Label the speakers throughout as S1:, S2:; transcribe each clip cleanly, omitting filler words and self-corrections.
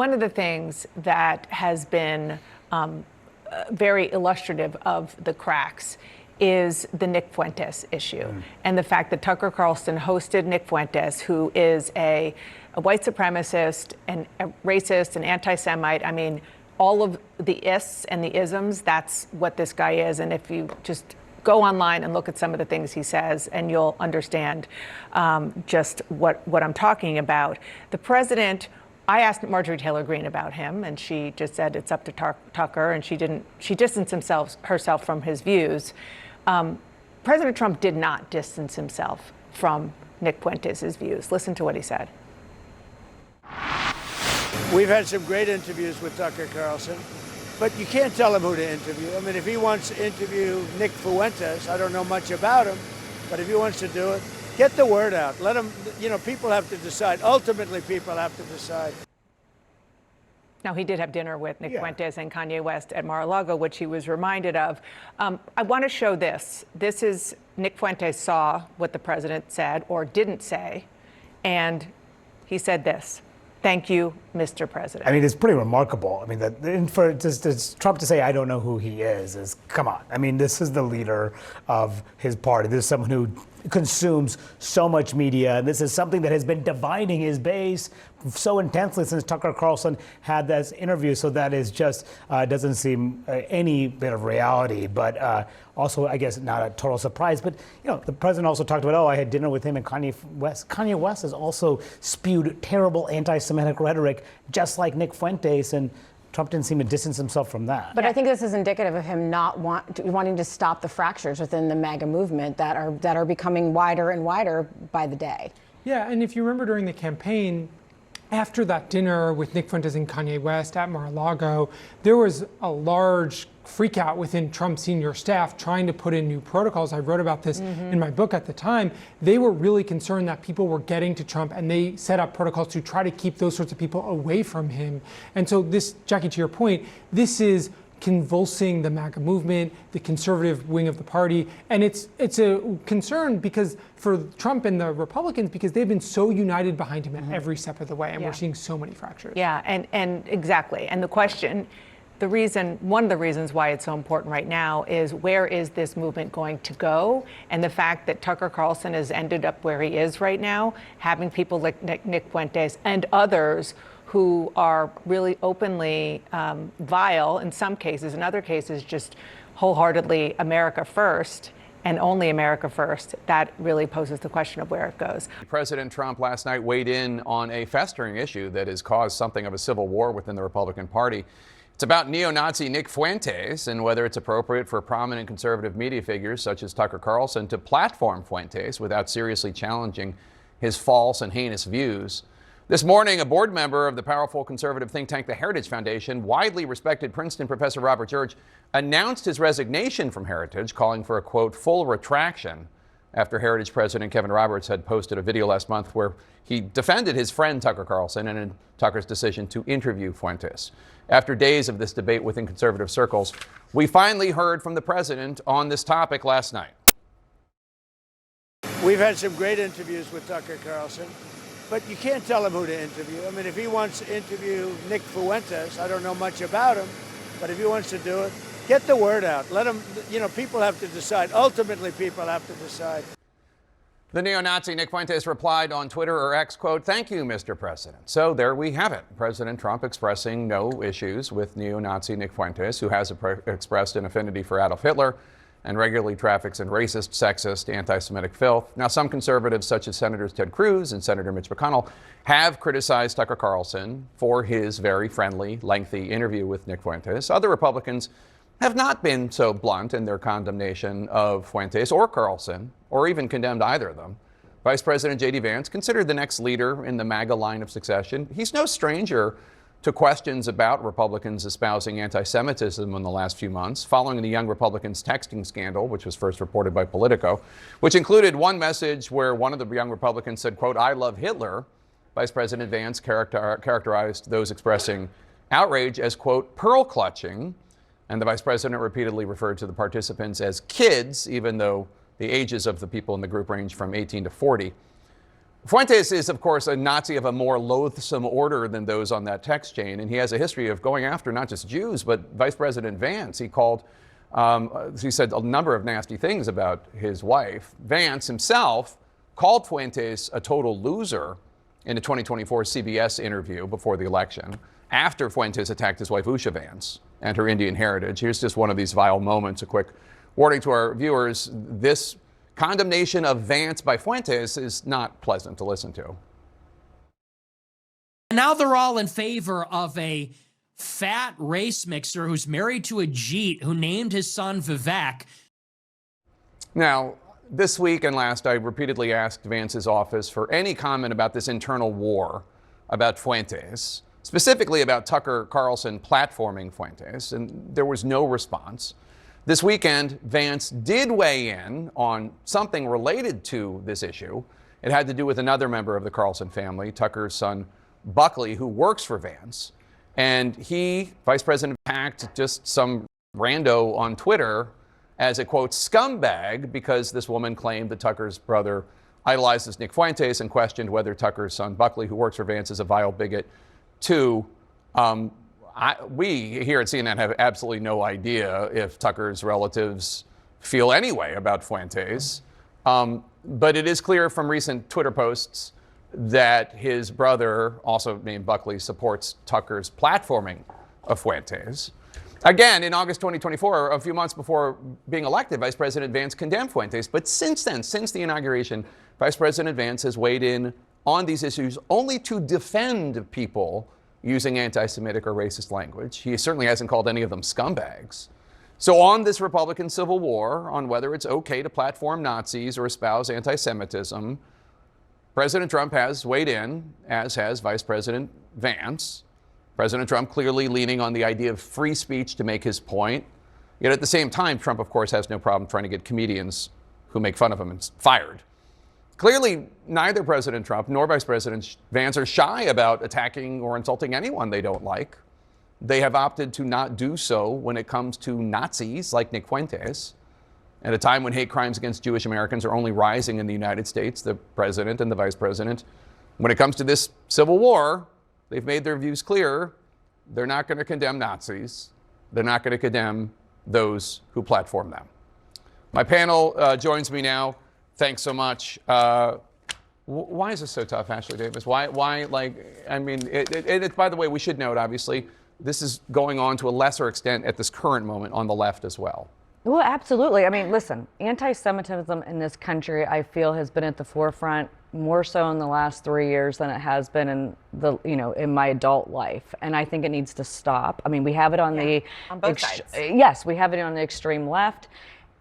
S1: one of the things that has been very illustrative of the cracks is the Nick Fuentes issue and the fact that Tucker Carlson hosted Nick Fuentes, who is a white supremacist and a racist and anti-Semite. I mean, all of the ists and the isms, that's what this guy is. And if you just go online and look at some of the things he says, and you'll understand just what I'm talking about. The president, I asked Marjorie Taylor Greene about him, and she just said it's up to Tucker, and she distanced herself from his views. President Trump did not distance himself from Nick Fuentes' views. Listen to what he said.
S2: We've had some great interviews with Tucker Carlson, but you can't tell him who to interview. I mean, if he wants to interview Nick Fuentes, I don't know much about him, but if he wants to do it, get the word out. Let him, people have to decide. Ultimately, people have to decide.
S1: Now, he did have dinner with Nick Fuentes and Kanye West at Mar-a-Lago, which he was reminded of. I want to show this. This is Nick Fuentes saw what the president said or didn't say, and he said this. Thank you, Mr. President.
S3: I mean, it's pretty remarkable. I mean, for Trump to say, I don't know who he is come on. I mean, this is the leader of his party. This is someone who consumes so much media. This is something that has been dividing his base so intensely since Tucker Carlson had this interview. So that is just doesn't seem any bit of reality, but also, I guess, not a total surprise. But, the president also talked about, I had dinner with him and Kanye West. Kanye West has also spewed terrible anti-Semitic rhetoric, just like Nick Fuentes, and Trump didn't seem to distance himself from that.
S4: But I think this is indicative of him not wanting to stop the fractures within the MAGA movement that are becoming wider and wider by the day.
S5: Yeah, and if you remember during the campaign, after that dinner with Nick Fuentes and Kanye West at Mar-a-Lago, there was a large freak out within Trump's senior staff trying to put in new protocols. I wrote about this in my book at the time. They were really concerned that people were getting to Trump, and they set up protocols to try to keep those sorts of people away from him. And so this, Jackie, to your point, this is convulsing the MAGA movement, the conservative wing of the party. And it's a concern because for Trump and the Republicans, because they've been so united behind him at every step of the way, and we're seeing so many fractures.
S1: Yeah, and exactly. And the question, one of the reasons why it's so important right now is where is this movement going to go? And the fact that Tucker Carlson has ended up where he is right now, having people like Nick Fuentes and others who are really openly vile in some cases, in other cases just wholeheartedly America first and only America first, that really poses the question of where it goes.
S6: President Trump last night weighed in on a festering issue that has caused something of a civil war within the Republican Party. It's about neo-Nazi Nick Fuentes and whether it's appropriate for prominent conservative media figures such as Tucker Carlson to platform Fuentes without seriously challenging his false and heinous views. This morning, a board member of the powerful conservative think tank, the Heritage Foundation, widely respected Princeton professor Robert George, announced his resignation from Heritage, calling for a, quote, full retraction after Heritage president Kevin Roberts had posted a video last month where he defended his friend Tucker Carlson and Tucker's decision to interview Fuentes. After days of this debate within conservative circles, we finally heard from the president on this topic last night.
S2: We've had some great interviews with Tucker Carlson, but you can't tell him who to interview. I mean, if he wants to interview Nick Fuentes, I don't know much about him, but if he wants to do it, get the word out. Let him, people have to decide. Ultimately, people have to decide.
S6: The neo-Nazi Nick Fuentes replied on Twitter or X, quote, thank you, Mr. President. So there we have it. President Trump expressing no issues with neo-Nazi Nick Fuentes, who has expressed an affinity for Adolf Hitler and regularly traffics in racist, sexist, anti-Semitic filth. Now, some conservatives, such as Senators Ted Cruz and Senator Mitch McConnell, have criticized Tucker Carlson for his very friendly, lengthy interview with Nick Fuentes. Other Republicans have not been so blunt in their condemnation of Fuentes or Carlson, or even condemned either of them. Vice President J.D. Vance, considered the next leader in the MAGA line of succession, he's no stranger to questions about Republicans espousing anti-Semitism in the last few months, following the Young Republicans texting scandal, which was first reported by Politico, which included one message where one of the Young Republicans said, quote, I love Hitler. Vice President Vance characterized those expressing outrage as, quote, pearl clutching. And the vice president repeatedly referred to the participants as kids, even though the ages of the people in the group range from 18 to 40. Fuentes is, of course, a Nazi of a more loathsome order than those on that text chain, and he has a history of going after not just Jews, but Vice President Vance. He said a number of nasty things about his wife. Vance himself called Fuentes a total loser in a 2024 CBS interview before the election, after Fuentes attacked his wife Usha Vance and her Indian heritage. Here's just one of these vile moments. A quick warning to our viewers. This condemnation of Vance by Fuentes is not pleasant to listen to.
S7: Now they're all in favor of a fat race mixer who's married to a Jeet who named his son Vivek.
S6: Now, this week and last, I repeatedly asked Vance's office for any comment about this internal war about Fuentes, specifically about Tucker Carlson platforming Fuentes, and there was no response. This weekend, Vance did weigh in on something related to this issue. It had to do with another member of the Carlson family, Tucker's son Buckley, who works for Vance. And he, Vice President, attacked just some rando on Twitter as a, quote, scumbag, because this woman claimed that Tucker's brother idolizes Nick Fuentes and questioned whether Tucker's son Buckley, who works for Vance, is a vile bigot too. We here at CNN have absolutely no idea if Tucker's relatives feel any way about Fuentes. But it is clear from recent Twitter posts that his brother, also named Buckley, supports Tucker's platforming of Fuentes. Again, in August 2024, a few months before being elected, Vice President Vance condemned Fuentes. But since then, since the inauguration, Vice President Vance has weighed in on these issues only to defend people using anti-Semitic or racist language. He certainly hasn't called any of them scumbags. So on this Republican civil war, on whether it's okay to platform Nazis or espouse anti-Semitism, President Trump has weighed in, as has Vice President Vance. President Trump clearly leaning on the idea of free speech to make his point. Yet at the same time, Trump, of course, has no problem trying to get comedians who make fun of him fired. Clearly, neither President Trump nor Vice President Vance are shy about attacking or insulting anyone they don't like. They have opted to not do so when it comes to Nazis like Nick Fuentes. At a time when hate crimes against Jewish Americans are only rising in the United States, the president and the vice president, when it comes to this civil war, they've made their views clear. They're not going to condemn Nazis. They're not going to condemn those who platform them. My panel joins me now. Thanks so much. Why is this so tough, Ashley Davis? Why like, I mean, by the way, we should note, obviously, this is going on to a lesser extent at this current moment on the left as well.
S8: Well, absolutely. I mean, listen, anti-Semitism in this country, I feel, has been at the forefront more so in the last 3 years than it has been in the, in my adult life. And I think it needs to stop. I mean, we have it on
S9: on both sides.
S8: Yes, we have it on the extreme left.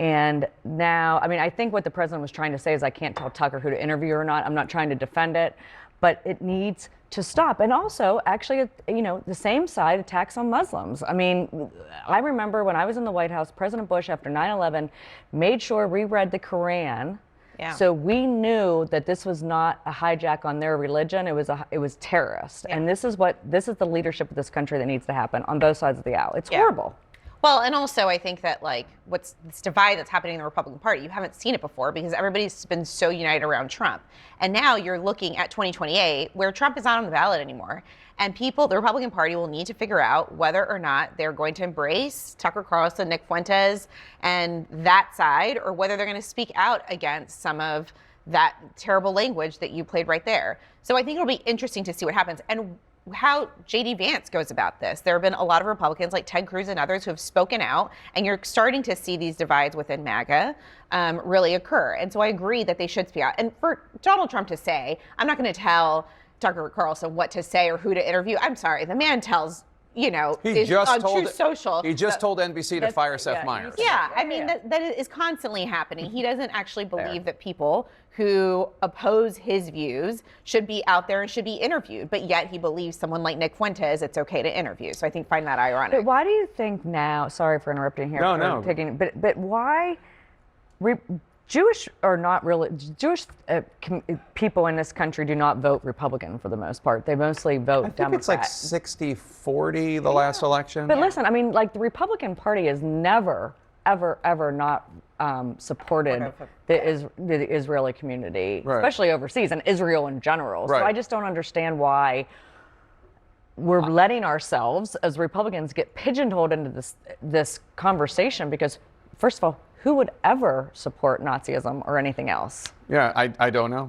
S8: And now, I mean, I think what the president was trying to say is I can't tell Tucker who to interview or not. I'm not trying to defend it, but it needs to stop. And also, actually, the same side attacks on Muslims. I mean, I remember when I was in the White House, President Bush, after 9/11, made sure we read the Quran.
S9: Yeah.
S8: So we knew that this was not a hijack on their religion. It was terrorist.
S9: Yeah.
S8: And this is the leadership of this country that needs to happen on both sides of the aisle. It's
S9: Yeah.
S8: horrible.
S9: Well, and also I think that what's this divide that's happening in the Republican Party, you haven't seen it before because everybody's been so united around Trump. And now you're looking at 2028 where Trump is not on the ballot anymore. And the Republican Party will need to figure out whether or not they're going to embrace Tucker Carlson, Nick Fuentes, and that side, or whether they're going to speak out against some of that terrible language that you played right there. So I think it'll be interesting to see what happens. And how J.D. Vance goes about this. There have been a lot of Republicans like Ted Cruz and others who have spoken out, and you're starting to see these divides within MAGA really occur. And so I agree that they should speak out. And for Donald Trump to say, I'm not going to tell Tucker Carlson what to say or who to interview. I'm sorry, the man tells,
S6: He
S9: is
S6: just
S9: on
S6: told
S9: Truth Social.
S6: He just told NBC to fire Seth Meyers.
S9: Yeah, I mean, that is constantly happening. He doesn't actually believe that people who oppose his views should be out there and should be interviewed, but yet he believes someone like Nick Fuentes, it's okay to interview. So I find that ironic.
S8: But why do you think now, sorry for interrupting here.
S6: No.
S8: But why Jewish or not really, Jewish people in this country do not vote Republican for the most part. They mostly vote
S6: I think
S8: Democrat.
S6: it's like 60-40 the last election.
S8: But listen, I mean, like the Republican Party has never ever not supported the Israeli community,
S6: Right.
S8: especially overseas, and Israel in general.
S6: Right.
S8: So I just don't understand why we're letting ourselves as Republicans get pigeonholed into this conversation, because first of all, who would ever support Nazism or anything else?
S6: Yeah, I don't know.